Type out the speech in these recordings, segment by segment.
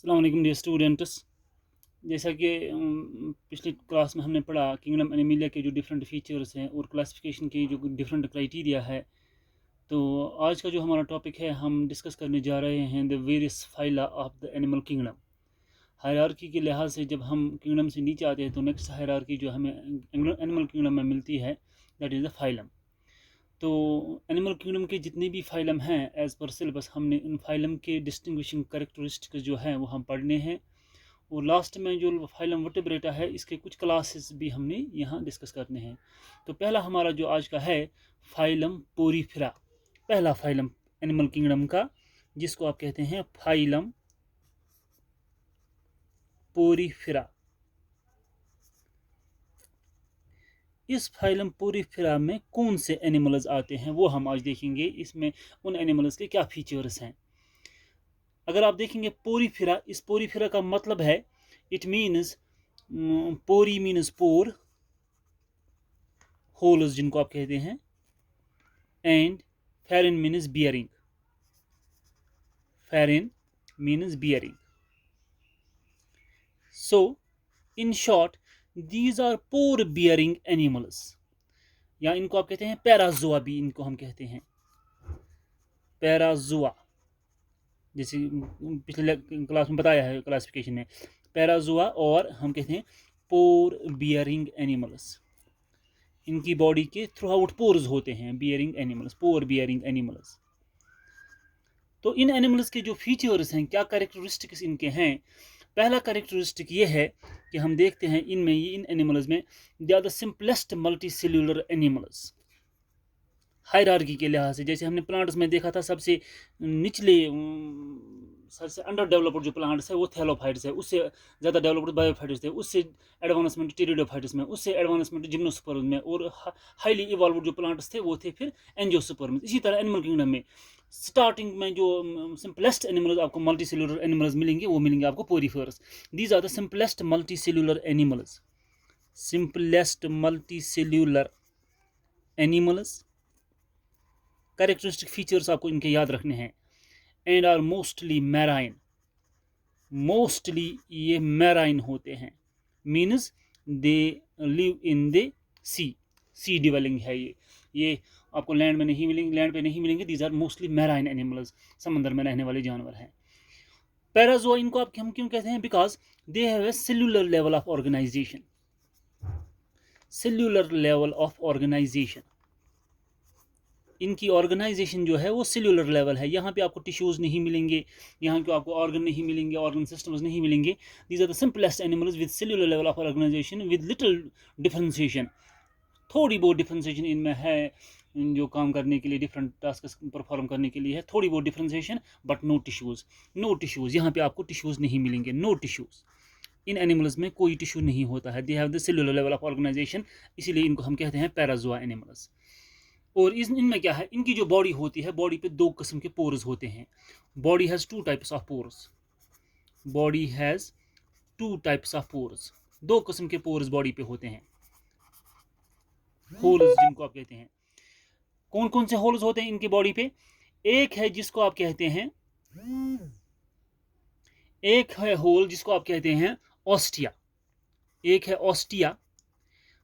अस्सलाम वालेकुम dear students. जैसा कि पिछली क्लास में हमने पढ़ा किंगडम एनिमिलिया के जो डिफरेंट फीचर्स हैं और क्लासिफिकेशन की जो डिफरेंट क्राइटेरिया है। तो आज का जो हमारा टॉपिक है हम डिस्कस करने जा रहे हैं the various phyla of the animal kingdom. Hierarchy के लिहाज से जब हम किंगडम से नीचे आते हैं तो नेक्स्ट हायरार्की जो हमें एनिमल किंगडम में मिलती है दैट इज़ द फाइलम। तो एनिमल किंगडम के जितने भी फाइलम हैं एज़ पर सिलेबस हमने उन फाइलम के डिस्टिंग्विशिंग करेक्टरिस्टिक्स जो हैं वो हम पढ़ने हैं। और लास्ट में जो फाइलम वर्टेब्रेटा है इसके कुछ क्लासेस भी हमने यहाँ डिस्कस करने हैं। तो पहला हमारा जो आज का है फाइलम पोरीफेरा, पहला फाइलम एनिमल किंगडम का जिसको आप कहते हैं फाइलम पोरीफेरा। इस फाइलम पोरीफेरा में कौन से एनिमल्स आते हैं वो हम आज देखेंगे। इसमें उन एनिमल्स के क्या फीचर्स हैं। अगर आप देखेंगे पोरीफेरा, इस पोरीफेरा का मतलब है it means pori means pore, holes जिनको आप कहते हैं, and ferin means bearing, ferin means bearing. So in short these are pore bearing animals, या इनको आप कहते हैं पैराजोआ भी इनको हम कहते हैं, पैराजोआ। जैसे पिछले क्लास में बताया है क्लासिफिकेशन में, पैराजोआ और हम कहते हैं पोर बियरिंग एनिमल्स। इनकी बॉडी के थ्रू आउट पोर्स होते हैं, बियरिंग एनिमल्स, पोर बियरिंग एनिमल्स। तो इन एनिमल्स के जो फीचर्स हैं, क्या कैरेक्टरिस्टिक्स इनके हैं। पहला कैरेक्टरिस्टिक ये है कि हम देखते हैं इनमें, इन एनिमल्स में they are the simplest multicellular animals. Hierarchy के लिहाज से जैसे हमने प्लांट्स में देखा था, सबसे निचले सबसे अंडर डेवलप्ड जो प्लांट्स है वो थैलोफाइट्स है, उससे ज़्यादा डेवलप्ड बायोफाइट्स थे, उससे एडवांसमेंट टेरिडोफाइट्स में, उससे एडवांसमेंट जिम्नोस्पर्म्स में, और हाईली इवॉल्व्ड जो प्लांट्स थे वो थे फिर एंजियोस्पर्म्स। इसी तरह एनिमल किंगडम में स्टार्टिंग में जो सिंपलेस्ट एनिमल्स आपको मल्टी सेल्यूलर एनिमल्स मिलेंगे वो मिलेंगे आपको poriferas. These are the simplest multicellular animals, simplest multicellular animals. Characteristic features आपको इनके याद रखने हैं। And are mostly marine, mostly ये मैराइन होते हैं, means they live in the sea, sea dwelling है ये आपको लैंड में नहीं मिलेंगे, लैंड पे नहीं मिलेंगे। These are mostly marine animals, समंदर में रहने वाले जानवर हैं। पैराजोआ इनको आप हम क्यों कहते हैं, because they have a cellular level of organisation, cellular level of organisation. इनकी ऑर्गेनाइजेशन जो है वो सेल्यूलर लेवल है। यहाँ पे आपको टिश्यूज़ नहीं मिलेंगे, यहाँ के आपको ऑर्गन नहीं मिलेंगे, ऑर्गन सिस्टम्स नहीं मिलेंगे। These are the simplest animals with cellular level of organisation with little differentiation. थोड़ी बहुत डिफरेंशिएशन इनमें है, जो काम करने के लिए, डिफरेंट टास्क परफॉर्म करने के लिए है, थोड़ी बहुत differentiation, but no tissues, no tissues. यहाँ पे आपको टिश्यूज़ नहीं मिलेंगे, नो टिश्यूज़। इन एनिमल्स में कोई टिश्यू नहीं होता है। They have the cellular level of organisation, इसीलिए इनको हम कहते हैं पैराजोआ एनिमल्स। और इनमें क्या है, इनकी जो बॉडी होती है, बॉडी पे दो किस्म के पोर्स होते हैं। Body has two types of pores, body has two types of pores, दो किस्म के पोर्स बॉडी पे होते हैं, होल्स जिनको आप कहते हैं। कौन कौन से होल्स होते हैं इनकी बॉडी पे, एक है जिसको आप कहते हैं, एक है होल जिसको आप कहते हैं ऑस्टिया, एक है ऑस्टिया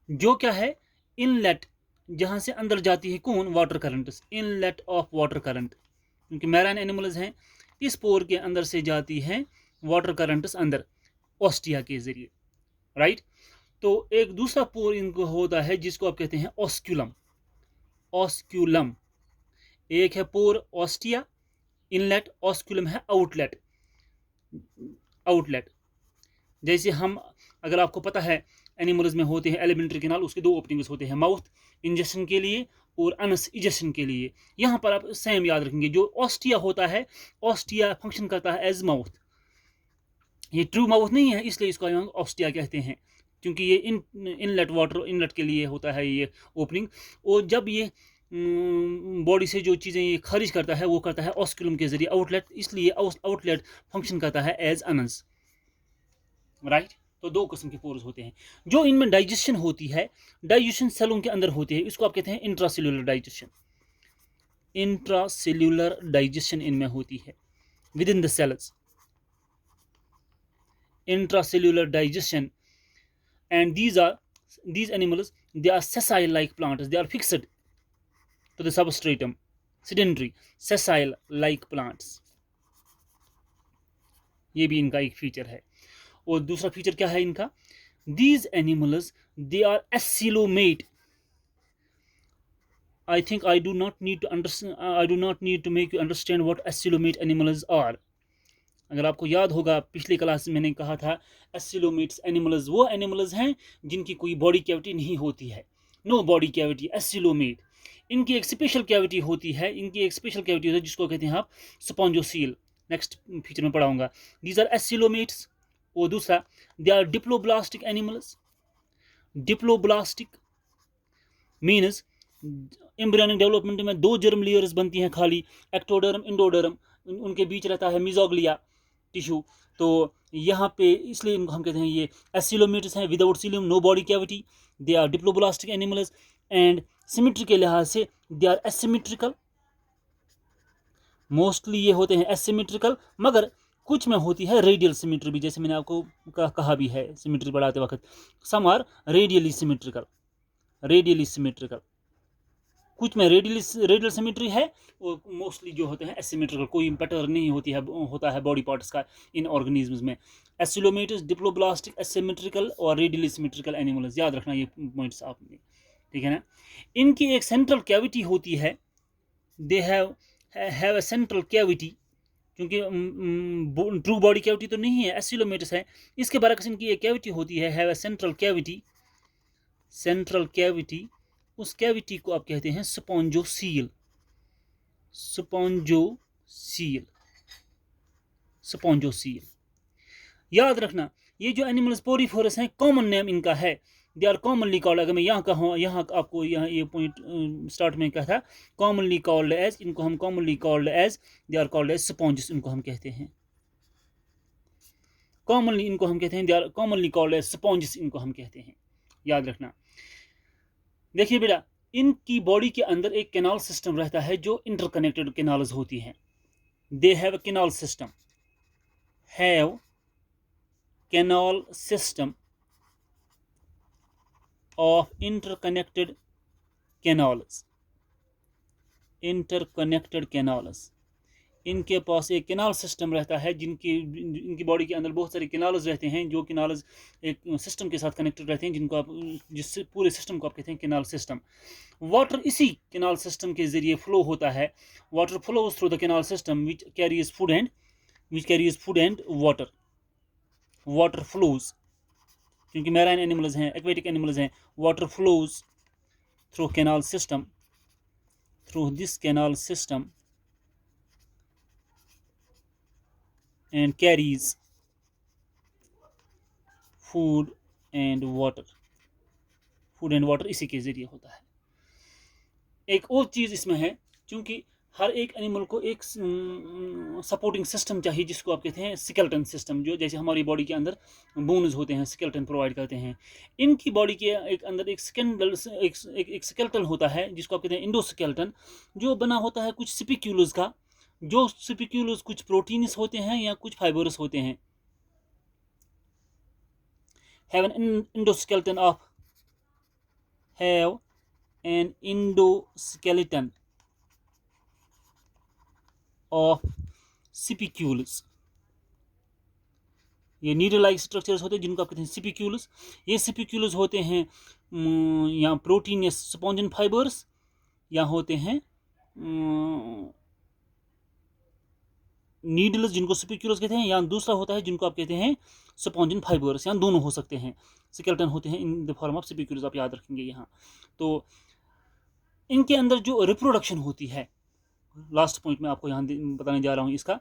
जो क्या है इनलेट, जहां से अंदर जाती है कौन, water current, inlet of water current. क्योंकि मैराइन एनिमल्स हैं, इस पोर के अंदर से जाती है वाटर करंट्स अंदर ऑस्टिया के जरिए, राइट। तो एक दूसरा पोर इनको होता है जिसको आप कहते हैं ऑस्क्यूलम, ऑस्क्यूलम। एक है पोर ऑस्टिया इनलेट, ऑस्क्यूलम है आउटलेट, आउटलेट। जैसे हम, अगर आपको पता है एनिमल्स में होते हैं एलिमेंट्री कैनाल, उसके दो ओपनिंग्स होते हैं, माउथ इंजेक्शन के लिए और अनस इजेक्शन के लिए। यहाँ पर आप सेम याद रखेंगे, जो ऑस्टिया होता है, ऑस्टिया फंक्शन करता है एज माउथ। ये ट्रू माउथ नहीं है, इसलिए इसको ऑस्टिया कहते हैं, क्योंकि ये इनलेट वाटर इनलेट के लिए होता है ये ओपनिंग। और जब ये बॉडी से जो चीज़ें ये खारिज करता है वो करता है ऑस्क्यूलम के जरिए आउटलेट, इसलिए आउटलेट फंक्शन करता है एज अनस, राइट। तो दो किस्म के पोर्स होते हैं। जो इनमें डाइजेशन होती है, डाइजेशन सेलों के अंदर होती है, इसको आप कहते हैं इंट्रासेल्यूलर डाइजेशन, इंट्रासेल्यूलर डाइजेशन इनमें होती है within the cells. intracellular digestion, and these animals, they are sessile like plants, they are fixed to the substratum, sedentary sessile like plants. ये भी इनका एक फीचर है। और दूसरा फीचर क्या है इनका, these animals, they are acylomate. I think I do not need to understand, I do not need to make you understand what acylomate animals are. अगर आपको याद होगा पिछली क्लास में मैंने कहा था एसिलोमेट्स एनिमल्स वो एनिमल्स हैं जिनकी कोई बॉडी कैविटी नहीं होती है, नो बॉडी कैविटी, एसिलोमेट। इनकी एक स्पेशल कैविटी होती है, इनकी एक स्पेशल कैविटी होती है जिसको कहते हैं आप स्पॉन्जोसील, नेक्स्ट फीचर में पढ़ाऊंगा। These are acoelomates. और दूसरा, they are diploblastic animals. Diploblastic means embryonic development में दो जर्म लेयर्स बनती हैं खाली, एक्टोडर्म इंडोडर्म, उनके बीच रहता है मिजोग्लिया टिश्यू। तो यहाँ पे इसलिए इनको हम कहते हैं ये एसिलोमेट्स हैं, without coelom, no body cavity, they are diploblastic animals. And symmetry के लिहाज से दे आर एसिमेट्रिकल, मोस्टली ये होते हैं एसिमेट्रिकल, मगर कुछ में होती है रेडियल सिमेट्री भी, जैसे मैंने आपको कहा भी है सिमेट्री बढ़ाते वक्त, some are radially symmetrical, radially symmetrical, कुछ में रेडियल सिमेट्री है, और मोस्टली जो होते हैं एसिमेट्रिकल, कोई पैटर्न नहीं होता है बॉडी पार्ट्स का इन ऑर्गेनिज्म्स में। एसिलोमेटस, डिप्लोब्लास्टिक, एसिमेट्रिकल और रेडियली सिमेट्रिकल एनिमल्स, याद रखना ये पॉइंट्स आपने, ठीक है ना। इनकी एक सेंट्रल कैविटी होती है, they have a central cavity, क्योंकि ट्रू बॉडी कैविटी तो नहीं है, एसिलोमेटस है, इसके बरक्स इनकी एक कैविटी होती है, have a central cavity, central cavity. उस कैविटी को आप कहते हैं स्पॉन्जोसील, स्पॉन्जोसील, स्पॉन्जोसील। याद रखना ये जो एनिमल्स पोरीफोरस हैं, कॉमन नेम इनका है, दे आर कॉमनली कॉल्ड, अगर मैं यहाँ कहूँ, यहाँ आपको यहाँ ये पॉइंट स्टार्ट में कहा था, कॉमनली कॉल्ड एज, इनको हम commonly called as, they are called as sponges, इनको हम कहते हैं कॉमनली, इनको हम कहते हैं they are commonly called as sponges, इनको हम कहते हैं, याद रखना। देखिए बेटा, इनकी बॉडी के अंदर एक कैनाल सिस्टम रहता है जो इंटरकनेक्टेड कैनाल्स होती हैं, they have a canal system, have canal system of interconnected canals, interconnected canals. इनके पास एक कैनाल सिस्टम रहता है, इनकी बॉडी के अंदर बहुत सारे कैनाल्स रहते हैं, जो कैनाल्स एक सिस्टम के साथ कनेक्टेड रहते हैं, जिनको आप, जिससे पूरे सिस्टम को आप कहते हैं कैनाल सिस्टम। वाटर इसी कैनाल सिस्टम के जरिए फ्लो होता है, water flows through the canal system which carries food and water, water flows, क्योंकि मैराइन एनिमल्स हैं, एक्वेटिक एनिमल्स हैं, water flows through canal system, through this canal system and carries food and water, food and water इसी के जरिए होता है। एक और चीज़ इसमें है, क्योंकि हर एक एनिमल को एक सपोर्टिंग सिस्टम चाहिए, जिसको आप कहते हैं स्केलेटन सिस्टम, जो जैसे हमारी बॉडी के अंदर बोन्स होते हैं, स्केलेटन प्रोवाइड करते हैं। इनकी बॉडी के एक अंदर एक स्केलेटन होता है, जिसको आप कहते हैं इंडोस्केलेटन, जो बना होता है कुछ स्पिक्यूल्स का, जो स्पिक्यूल्स कुछ प्रोटीन्स होते हैं या कुछ फाइबर्स होते हैं। Have an endoskeleton of, have an endoskeleton of spicules, ये नीडल लाइक स्ट्रक्चर्स होते हैं जिनको आप कहते हैं स्पिक्यूल्स। ये स्पिक्यूल्स होते हैं या प्रोटीन या स्पॉन्जन फाइबर्स, या होते हैं नीडल्स जिनको स्पिक्यूल्स कहते हैं, या दूसरा होता है जिनको आप कहते हैं स्पॉन्जन फाइबर्स, या दोनों हो सकते हैं, स्केलेटन होते हैं in the form of spicules, आप याद रखेंगे यहाँ। तो इनके अंदर जो रिप्रोडक्शन होती है, लास्ट पॉइंट में आपको यहाँ बताने जा रहा हूँ इसका,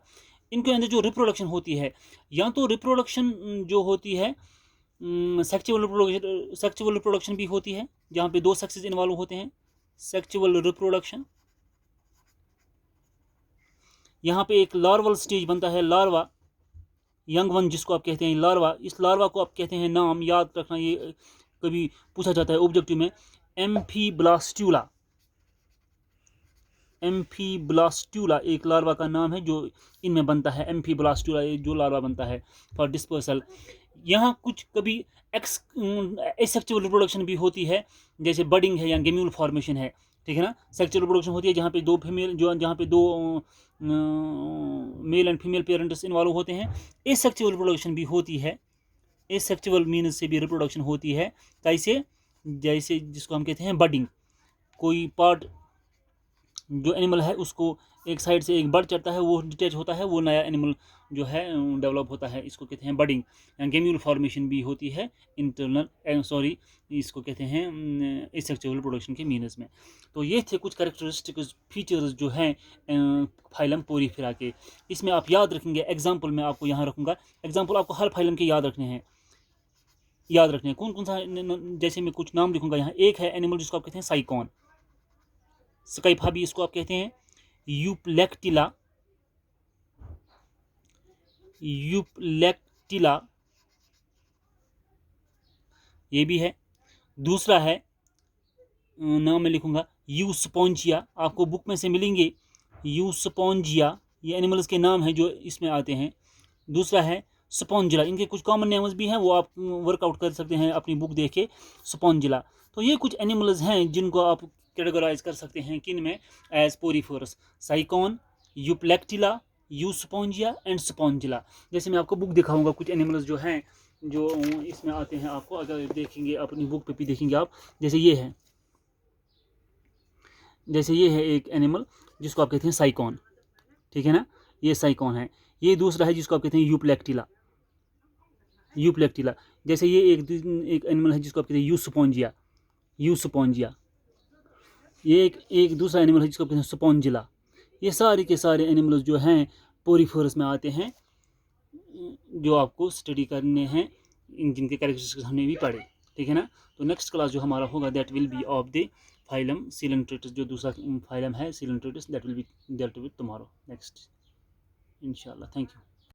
इनके अंदर जो रिप्रोडक्शन होती है, या तो रिप्रोडक्शन जो होती है सेक्सुअल रिप्रोडक्शन भी होती है, जहाँ पे दो सेक्सेस इन्वॉल्व होते हैं, सेक्सुअल रिप्रोडक्शन। यहाँ पे एक लार्वल स्टेज बनता है, लार्वा, यंग वन जिसको आप कहते हैं लार्वा, इस लार्वा को आप कहते हैं, नाम याद रखना, ये कभी पूछा जाता है ऑब्जेक्टिव में, एम्फीब्लास्टुला, एम्फीब्लास्टुला एक लार्वा का नाम है जो इनमें बनता है, एम्फीब्लास्टुला जो लार्वा बनता है फॉर डिस्पर्सल। यहाँ कुछ कभी एसेक्सुअल रिप्रोडक्शन भी होती है, जैसे बडिंग है या गेम्यूल फॉर्मेशन है, ठीक है ना। सेक्सुअल रिप्रोडक्शन होती है जहाँ पे दो फीमेल जहाँ पे दो male and female parents involve होते हैं। एसेक्सुअल रिप्रोडक्शन भी होती है, एसेक्सुअल मीन्स से भी रिप्रोडक्शन होती है। कैसे? जैसे जिसको हम कहते हैं बडिंग, कोई पार्ट जो एनिमल है उसको एक साइड से एक बर्ड चढ़ता है, वो डिटैच होता है, वो नया एनिमल जो है डेवलप होता है, इसको कहते हैं बडिंग। गेम्यूल फॉर्मेशन भी होती है इंटरनल सॉरी इसको कहते हैं एसेक्सुअल रिप्रोडक्शन के मीनस में। तो ये थे कुछ कैरेक्टरिस्टिक फीचर्स जो हैं फाइलम पोरीफेरा के। इसमें आप याद रखेंगे, एग्जाम्पल मैं आपको यहाँ रखूँगा, एग्जाम्पल आपको हर फाइलम के याद रखने हैं। कौन कौन सा, जैसे मैं कुछ नाम लिखूँगा यहाँ। एक है एनिमल जिसको आप कहते हैं साइकॉन, स्काइफा भी इसको आप कहते हैं, यूप्लेक्टिला, ये भी है। दूसरा है, नाम मैं लिखूंगा यूस्पोंजिया, आपको बुक में से मिलेंगे यूस्पोंजिया, ये एनिमल्स के नाम हैं जो इसमें आते हैं। दूसरा है स्पॉन्जिला, इनके कुछ कॉमन नेम्स भी हैं, वो आप वर्कआउट कर सकते हैं अपनी बुक देख के, स्पॉन्जिला। तो ये कुछ एनिमल्स हैं जिनको आप कैटेगराइज कर सकते हैं किन में, एज पोरीफेरस, साइकॉन, यूप्लेक्टिला, यूस्पोंजिया एंड स्पॉन्जिला। जैसे मैं आपको बुक दिखाऊंगा कुछ एनिमल्स जो हैं जो इसमें आते हैं, आपको अगर देखेंगे अपनी बुक पे भी देखेंगे आप। जैसे ये है एक एनिमल जिसको आप कहते हैं साइकॉन, ठीक है ना, ये साइकॉन है। ये दूसरा है जिसको आप कहते हैं यूप्लेक्टिला। जैसे ये एक एनिमल है जिसको आप कहते हैं यूस्पोंजिया। ये एक दूसरा एनिमल है जिसको आप कहते हैं स्पॉन्जिला। ये सारे के सारे एनिमल्स जो हैं पोरीफेरस में आते हैं, जो आपको स्टडी करने हैं, जिनके कैरेक्टरिस्टिक्स हमने भी पढ़े, ठीक है ना। तो नेक्स्ट क्लास जो हमारा होगा that will be of the phylum coelenterates, जो दूसरा फाइलम है coelenterates, that will be dealt with tomorrow next इंशाल्लाह। Thank you.